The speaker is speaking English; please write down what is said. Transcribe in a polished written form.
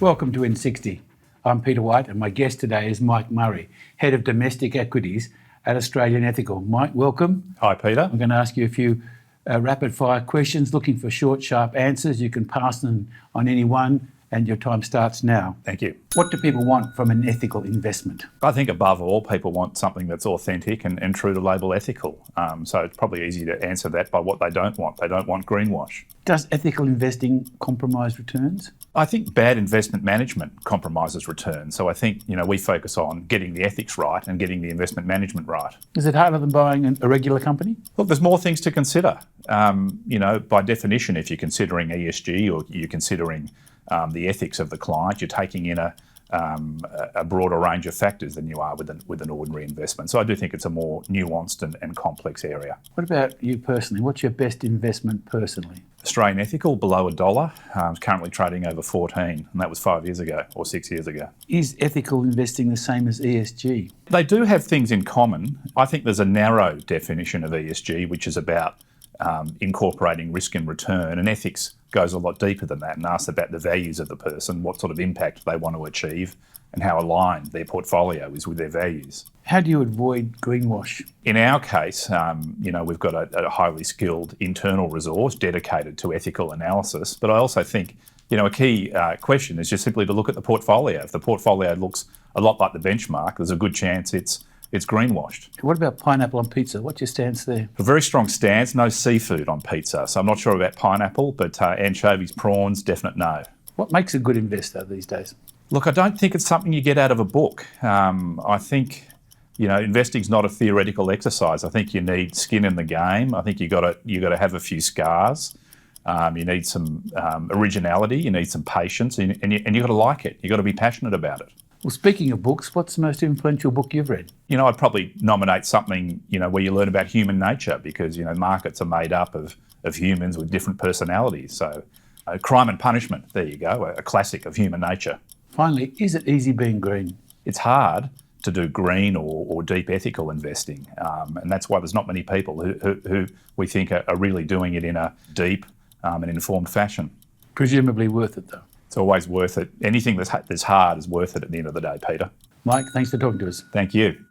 Welcome to IN60. I'm Peter White and my guest today is Mike Murray, Head of Domestic Equities at Australian Ethical. Mike, welcome. Hi, Peter. I'm going to ask you a few rapid fire questions looking for short, sharp answers. You can pass them on any one and your time starts now. Thank you. What do people want from an ethical investment? I think above all, people want something that's authentic and true to label ethical. So it's probably easy to answer that by what they don't want. They don't want greenwash. Does ethical investing compromise returns? I think bad investment management compromises returns. So I think, we focus on getting the ethics right and getting the investment management right. Is it harder than buying a regular company? Look, there's more things to consider. By definition, if you're considering ESG or you're considering the ethics of the client, you're taking in a broader range of factors than you are with an ordinary investment. So I do think it's a more nuanced and complex area. What about you personally? What's your best investment personally? Australian Ethical, below $1, is currently trading over 14, and that was 5 years ago or 6 years ago. Is ethical investing the same as ESG? They do have things in common. I think there's a narrow definition of ESG, which is about incorporating risk and return, and ethics goes a lot deeper than that and asks about the values of the person, what sort of impact they want to achieve, and how aligned their portfolio is with their values. How do you avoid greenwash? In our case, we've got a highly skilled internal resource dedicated to ethical analysis, but I also think, a key question is just simply to look at the portfolio. If the portfolio looks a lot like the benchmark, there's a good chance it's greenwashed. What about pineapple on pizza? What's your stance there? A very strong stance, no seafood on pizza. So I'm not sure about pineapple, but anchovies, prawns, definite no. What makes a good investor these days? Look, I don't think it's something you get out of a book. I think, investing's not a theoretical exercise. I think you need skin in the game. I think you got to have a few scars. You need some originality. You need some patience, and you got to like it. You got to be passionate about it. Well, speaking of books, what's the most influential book you've read? I'd probably nominate something, where you learn about human nature, because, markets are made up of humans with different personalities. So Crime and Punishment, there you go, a classic of human nature. Finally, is it easy being green? It's hard to do green or deep ethical investing. And that's why there's not many people who we think are really doing it in a deep and informed fashion. Presumably worth it, though. It's always worth it. Anything that's hard is worth it at the end of the day, Peter. Mike, thanks for talking to us. Thank you.